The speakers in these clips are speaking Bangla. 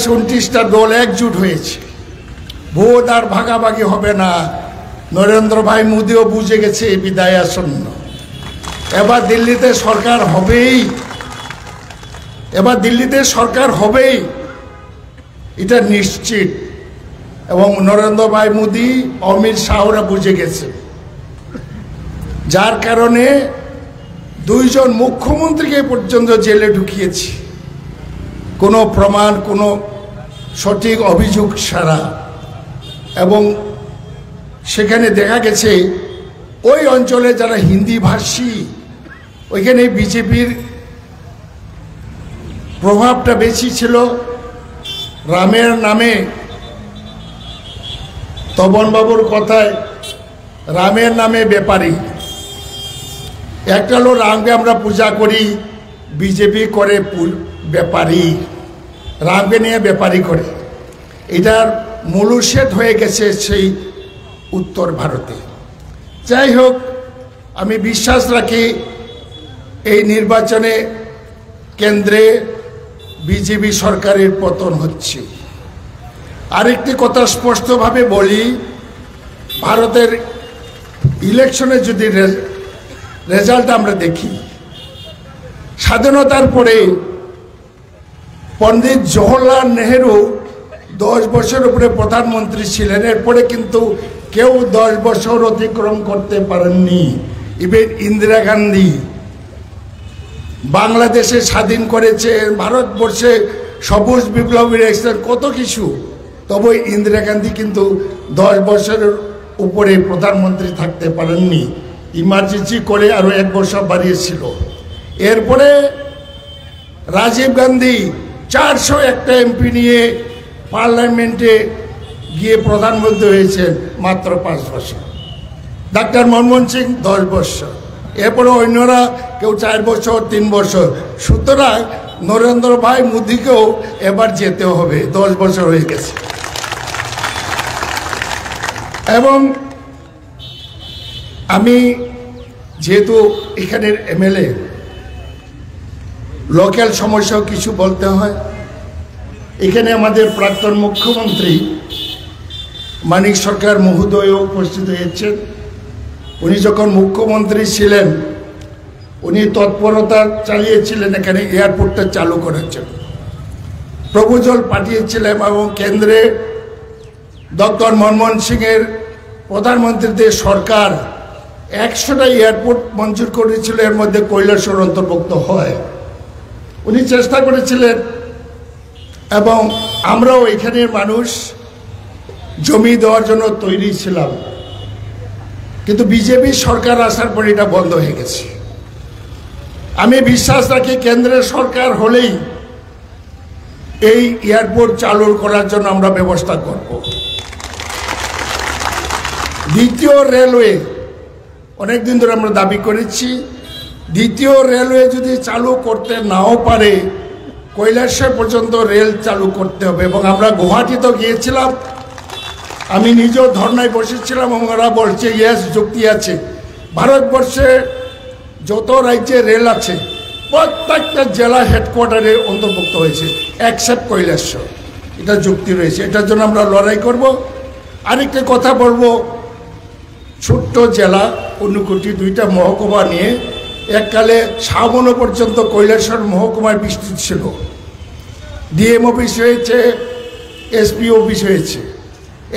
29টা দল একজুট হয়েছে, ভোট আর ভাগাভাগি হবে না। নরেন্দ্র ভাই মোদিও বুঝে গেছে বিদায় আসন্ন, এবার দিল্লিতে সরকার হবেই, এটা নিশ্চিত। এবং নরেন্দ্র ভাই মোদি, অমিত শাহরা বুঝে গেছে, যার কারণে দুইজন মুখ্যমন্ত্রীকে পর্যন্ত জেলে ঢুকিয়েছে, কোনো প্রমাণ, কোনো সঠিক অভিযোগ ছাড়া। এবং সেখানে দেখা গেছে ওই অঞ্চলে যারা হিন্দি ভাষী, ওইখানে বিজেপির প্রভাবটা বেশি ছিল। রামের নামে, তপনবাবুর কথায়, রামের নামে ব্যাপারী। একটা হলো রামকে আমরা পূজা করি, বিজেপি করে ব্যাপারী, রামকে নিয়ে ব্যাপারী করে। এটার মূলসেট হয়ে গেছে সেই উত্তর ভারতে। যাই হোক, আমি বিশ্বাস রাখি এই নির্বাচনে কেন্দ্রে বিজেপি সরকারের পতন হচ্ছে। আরেকটি কথা স্পষ্টভাবে বলি, ভারতের ইলেকশনে যদি রেজাল্ট আমরা দেখি, স্বাধীনতার পরে পণ্ডিত জওহরলাল নেহেরু 10 বছর উপরে প্রধানমন্ত্রী ছিলেন, এরপরে কিন্তু কেউ 10 বছর অতিক্রম করতে পারেননি। ইভেন ইন্দিরা গান্ধী বাংলাদেশে স্বাধীন করেছে, ভারতবর্ষে সবুজ বিপ্লবীর এসেছেন, কত কিছু, তবে ইন্দিরা গান্ধী কিন্তু 10 বছরের উপরে প্রধানমন্ত্রী থাকতে পারেননি, ইমার্জেন্সি করে আরো 1 বছর বাড়িয়েছিল। এরপরে রাজীব গান্ধী 401টা এমপি নিয়ে পার্লামেন্টে গিয়ে প্রধানমন্ত্রী হয়েছেন মাত্র 5 বছর। ডাক্তার মনমোহন সিং 10 বছর, এরপরে অন্যরা কেউ 4 বছর, 3 বছর। সুতরাং নরেন্দ্র ভাই মোদিকেও এবার যেতে হবে, 10 বছর হয়ে গেছে। এবং আমি যেহেতু এখানের এমএলএ, লোকাল সমস্যাও কিছু বলতে হয়। এখানে আমাদের প্রাক্তন মুখ্যমন্ত্রী মানিক সরকার মহোদয় উপস্থিত হয়েছেন। উনি যখন মুখ্যমন্ত্রী ছিলেন, উনি তৎপরতা চালিয়েছিলেন এখানে এয়ারপোর্টটা চালু করার জন্য, প্রপোজাল পাঠিয়েছিলেন। এবং কেন্দ্রে ডক্টর মনমোহন সিংয়ের প্রধানমন্ত্রীদের সরকার 100টা এয়ারপোর্ট মঞ্জুর করেছিল, এর মধ্যে কৈলাসহর অন্তর্ভুক্ত হয়। উনি চেষ্টা করেছিলেন এবং আমরাও এখানের মানুষ জমি দেওয়ার জন্য তৈরি ছিলাম, কিন্তু বিজেপি সরকার আসার পর এটা বন্ধ হয়ে গেছে। আমি বিশ্বাস রাখি কেন্দ্রের সরকার হলেই এই এয়ারপোর্ট চালু করার জন্য আমরা ব্যবস্থা করব। দ্বিতীয় রেলওয়ে অনেকদিন ধরে আমরা দাবি করেছি, দ্বিতীয় রেলওয়ে যদি চালু করতে নাও পারে, কৈলাসহর পর্যন্ত রেল চালু করতে হবে। এবং আমরা গুয়াহাটিতেও গিয়েছিলাম, আমি নিজেও ধর্নায় বসেছিলাম এবং ওরা বলছে ইয়েস, যুক্তি আছে। ভারতবর্ষে যত রাজ্যে রেল আছে প্রত্যেকটা জেলা হেডকোয়ার্টারে অন্তর্ভুক্ত হয়েছে, এক্সেপ্ট কৈলাসহর। এটা যুক্তি রয়েছে, এটার জন্য আমরা লড়াই করব। আরেকটা কথা বলবো, ছোট্ট জেলা ঊনকোটি, 2টা মহকুমা নিয়ে এককালে সাবন পর্যন্ত কৈলাসহর মহকুমায় বিস্তৃত ছিল। ডিএম অফিস হয়েছে, এসপি অফিস হয়েছে।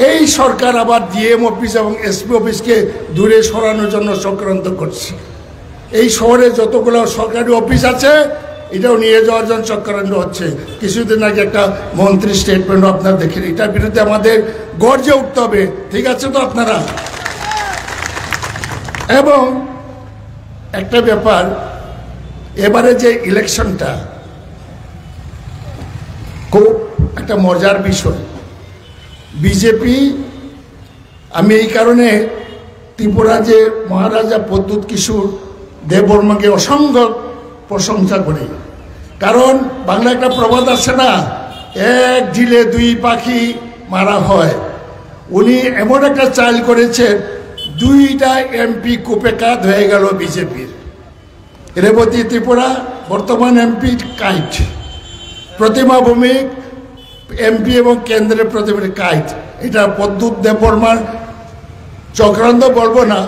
এই সরকার আবার ডিএম অফিস এবং এসপি অফিসকে দূরে সরানোর জন্য চক্রান্ত করছে। এই শহরে যতগুলো সরকারি অফিস আছে এটাও নিয়ে যাওয়ার জন্য চক্রান্ত হচ্ছে। কিছুদিন আগে একটা মন্ত্রী স্টেটমেন্ট আপনারা দেখেন, এটার বিরুদ্ধে আমাদের গর্জে উঠতে হবে, ঠিক আছে তো আপনারা? এবং একটা ব্যাপার, এবারে যে ইলেকশনটা খুব একটা মজার বিষয়। বিজেপি, আমি এই কারণে ত্রিপুরা যে মহারাজা প্রদ্যুৎ কিশোর দেববর্মাকে অসংখ্য প্রশংসা করি, কারণ বাংলা একটা প্রবাদ আছে না, 1 ঢিলে 2 পাখি মারা হয়। উনি এমন একটা চাল করেছেন, 2টা এমপি কুপেকাত হয়ে গেল বিজেপির। রেবতী ত্রিপুরা বর্তমান MP kite, Pratima Bhowmik MP এবং কেন্দ্রের প্রতিনিধি কাইট, এটা প্রদ্যুৎ দেববর্মার চক্রান্ত বলবো না,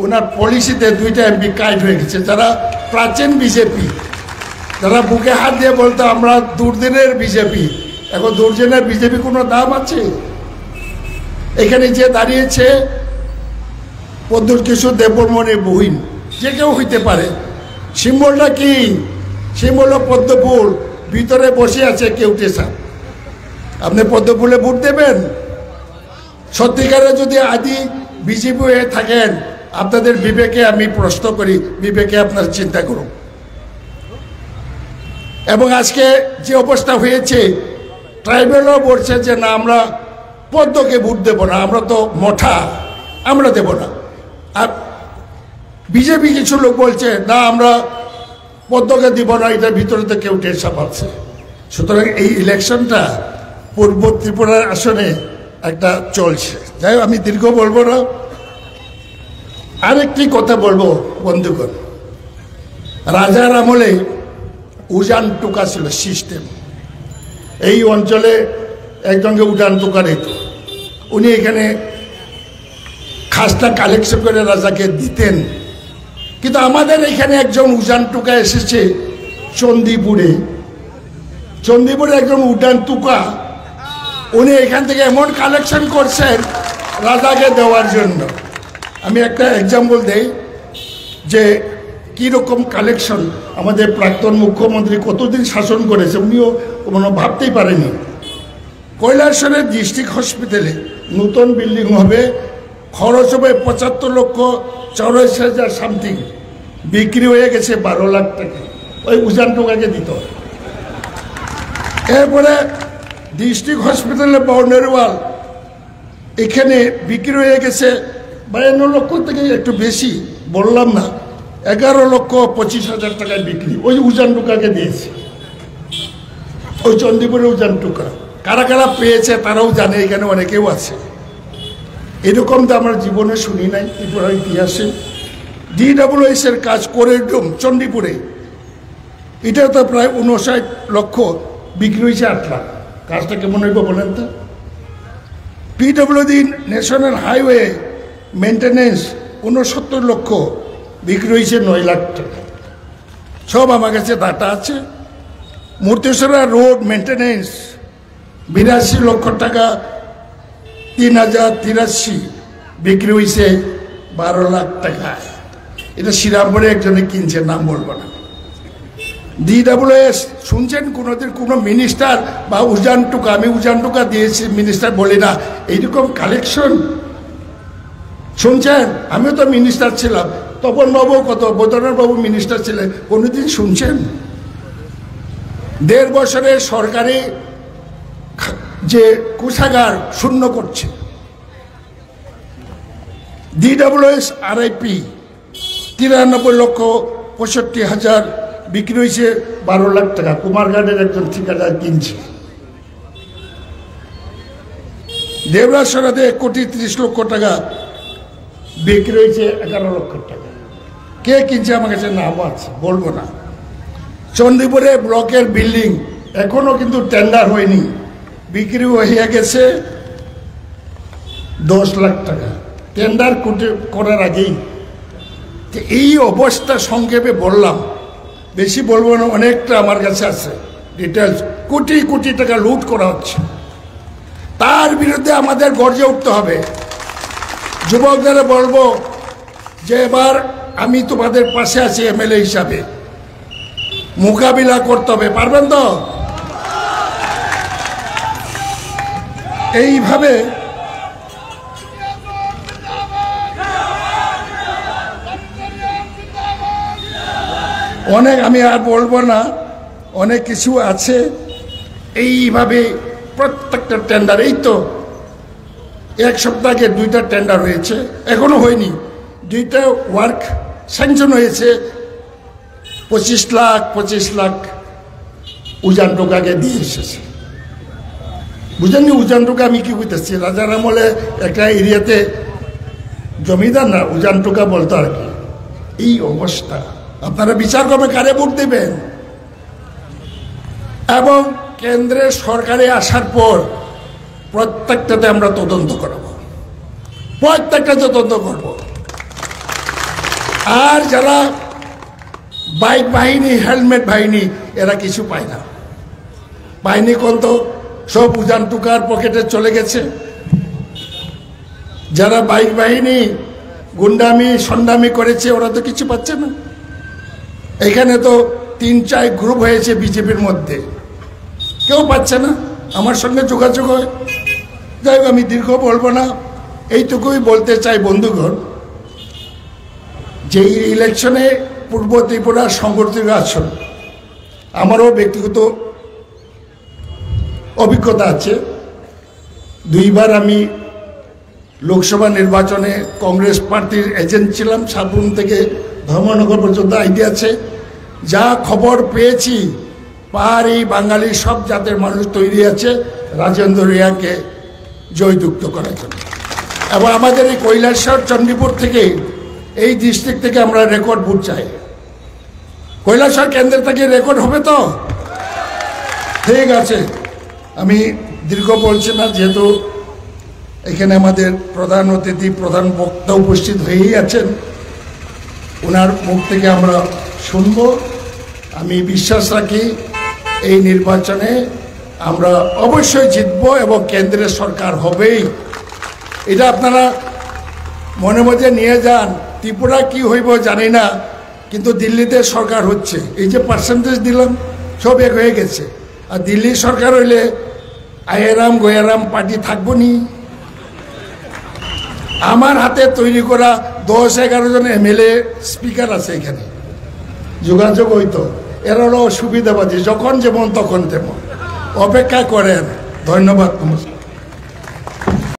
ওনার পলিসিতে 2টা এমপি কাইট হয়ে গেছে, যারা প্রাচীন বিজেপি, যারা বুকে হাত দিয়ে বলতো আমরা দুর্দিনের বিজেপি। এখন দুর্দিনের বিজেপি কোনো দাম আছে? এখানে যে দাঁড়িয়েছে প্রদ্যুৎ কিশোর দেববর্মনের বহিন, যে কেউ হইতে পারে। সিম্বলটা কি? সিম্বল পদ্মফুল, ভিতরে বসে আছে কেউটে সাপ। আপনি পদ্মফুলে ভোট দেবেন? সত্যিকারে যদি আদি বিজেপি হয়ে থাকেন, আপনাদের বিবেকে আমি প্রশ্ন করি, বিবেকে আপনার চিন্তা করুন। এবং আজকে যে অবস্থা হয়েছে, ট্রাইবেলও বলছে যে না, আমরা পদ্মকে ভোট দেব না, আমরা তো মঠা, আমরা দেব না। আর বিজেপি কিছু লোক বলছে না, আমরা পদ্মকে দিব না, এটার ভিতরে তো কেউ টের সাপাচ্ছে। সুতরাং এই ইলেকশনটা পূর্ব ত্রিপুরার আসনে একটা চলছে। যাই হোক, আমি দীর্ঘ বলবো না। আরেকটি কথা বলবো বন্ধুগণ, রাজার আমলে উজান টুকা ছিল সিস্টেম। এই অঞ্চলে একজনকে উজান টুকা দিত, উনি এখানে খাসটা কালেকশন করে রাজাকে দিতেন। কিন্তু আমাদের এখানে একজন উজান টুকা এসেছে চণ্ডীপুরে, চণ্ডীপুরে একজন উজান টুকা, উনি এখান থেকে এমন কালেকশন করছেন রাজাকে দেওয়ার জন্য। আমি একটা এক্সাম্পল দেই যে কীরকম কালেকশন। আমাদের প্রাক্তন মুখ্যমন্ত্রী কতদিন শাসন করেছে, উনিও কোনো ভাবতেই পারেনি। কৈলাসহরের ডিস্ট্রিক্ট হসপিটালে নতুন বিল্ডিং হবে, খরচ হবে ৭৫,84,০০০ সামথিং, বিক্রি হয়ে গেছে ১২ লাখ টাকা, ওই উজান টুকাকে দিত। এরপরে ডিস্ট্রিক্ট হসপিটালের বাউন্ডারি ওয়াল এখানে বিক্রি হয়ে গেছে ৫২ লক্ষ থেকে একটু বেশি, বললাম না, ১১,২৫,০০০ টাকায় বিক্রি, ওই উজান টুকাকে দিয়েছে, ওই চণ্ডীপুরের উজান টুকা। কারা কারা পেয়েছে তারাও জানে, এখানে অনেকেও আছে। এরকম তো আমরা জীবনে শুনি নাই ত্রিপুরার ইতিহাসে। DWS এর কাজ করে চণ্ডীপুরে, এটা তো প্রায় ৫৯ লক্ষ, বিক্রি হয়েছে ৮ লাখ। কাজটা কেমন হইব বলেন তো? PWD ন্যাশনাল হাইওয়ে মেনটেন্যান্স ৬৯ লক্ষ, বিক্রি হয়েছে ৯ লাখ টাকা। সব আমার কাছে ডাটা আছে। মূর্তেশ্বরা রোড মেনটেন্যান্স ৮২ লক্ষ টাকা, ৩,০৮৩, বিক্রি হয়েছে ১২ লাখ টাকা। এটা শ্রীরামপুরে একজনে কিনছে, নাম বলবো না। DWS শুনছেন কোনোদিন কোনো মিনিস্টার বা উজান টুকা, আমি উজান টুকা দিয়েছি মিনিস্টার বলি না, এইরকম কালেকশন শুনছেন? আমিও তো মিনিস্টার ছিলাম, তপন বাবু কত, বৈদ্যনাথ বাবু মিনিস্টার ছিলেন, কোনোদিন শুনছেন? ১.৫ বছরে সরকারি যে কোষাগার শূন্য করছে। DWS RIP ৯৩,৬৫,০০০, বিক্রি হয়েছে ১২ লাখ টাকা। কুমারঘাটের একজন ঠিকাদার কিনছে। দেবরাজসরাতে ১,৩০,০০,০০০ টাকা, বিক্রি হয়েছে ১১ লক্ষ টাকা। কে কিনছে আমার কাছে নাম আছে, বলবো না। চণ্ডীপুরে ব্লকের বিল্ডিং এখনো কিন্তু টেন্ডার হয়নি, বিক্রি হয়ে গেছে ১০ লাখ টাকা, টেন্ডার করার আগেই। এই অবস্থা সংক্ষেপে বললাম, বেশি বলবো না, অনেকটা আমার কাছে আছে ডিটেলস। কোটি কোটি টাকা লুট করা হচ্ছে, তার বিরুদ্ধে আমাদের গর্জে উঠতে হবে। যুবকদের বলবো যে এবার আমি তোমাদের পাশে আছি MLA হিসাবে, মোকাবিলা করতে হবে। পারবেন তো? এইভাবে অনেক, আমি আর বলবো না, অনেক কিছু আছে। এইভাবে প্রত্যেকটা টেন্ডার, এই তো ১ সপ্তাহ আগে 2টা টেন্ডার হয়েছে, এখনো হয়নি। 2টা ওয়ার্ক স্যাংশন হয়েছে, 25 লাখ উজান টুকাকে দিয়ে এসেছে। বুঝেননি উজান টুকা আমি কি বুঝতেছি? রাজার আমলে একটা এরিয়াতে জমিদার না, উজান টুকা বলতো আর কি। এই অবস্থা, আপনারা বিচার করবে কারে ভোট দেবেন। এবং কেন্দ্রের সরকারে আসার পর প্রত্যেকটাতে আমরা তদন্ত করাবো, প্রত্যেকটা তদন্ত করব। আর যারা বাইক বাহিনী, হেলমেট বাহিনী, এরা কিছু পায় না, পায়নি কোন তো সব উজান টুকার পকেটে চলে গেছে। যারা বাইক বাহিনী গুন্ডামি সন্ডামি করেছে ওরা তো কিছু পাচ্ছে না। এখানে তো 3-4 গ্রুপ হয়েছে বিজেপির মধ্যে, কেউ পাচ্ছে না। আমার সঙ্গে যোগাযোগ হয়। যাই হোক, আমি দীর্ঘ বলবো না, এইটুকুই বলতে চাই বন্ধুগণ, যে ইলেকশনে পূর্ব ত্রিপুরা সংগঠিত আসন আমারও ব্যক্তিগত অভিজ্ঞতা আছে। 2 বার আমি লোকসভা নির্বাচনে কংগ্রেস পার্টির এজেন্ট ছিলাম, সাবরুম থেকে ধর্মনগর পর্যন্ত আইডিয়া আছে। যা খবর পেয়েছি, পাহাড়ি বাঙালি সব জাতের মানুষ তৈরি আছে রাজেন্দ্র রিয়াকে জয়যুক্ত করার জন্য। এবং আমাদের এই কৈলাসহর চণ্ডীপুর থেকে, এই ডিস্ট্রিক্ট থেকে আমরা রেকর্ড ভোট চাই। কৈলাসহর কেন্দ্র থেকে রেকর্ড হবে তো? ঠিক আছে, আমি দীর্ঘ বলছি না, যেহেতু এখানে আমাদের প্রধান অতিথি, প্রধান বক্তা উপস্থিত হয়েই আছেন, ওনার মুখ থেকে আমরা শুনব। আমি বিশ্বাস রাখি এই নির্বাচনে আমরা অবশ্যই জিতব এবং কেন্দ্রের সরকার হবেই। এটা আপনারা মনে মধ্যে নিয়ে যান। ত্রিপুরা কি হইব জানি না, কিন্তু দিল্লিতে সরকার হচ্ছে। এই যে পার্সেন্টেজ দিলাম সব এক হয়ে গেছে। আর দিল্লি সরকার হইলে আয়েরাম গয়ারাম পার্টি থাকবো নি। আমার হাতে তৈরি করা 10-11 জন MLA স্পিকার আছে এখানে, যোগাযোগ হইতো। এর হলো সুবিধাবাদী, যখন যেমন তখন তেমন। অপেক্ষা করেন। ধন্যবাদ, নমস্কার।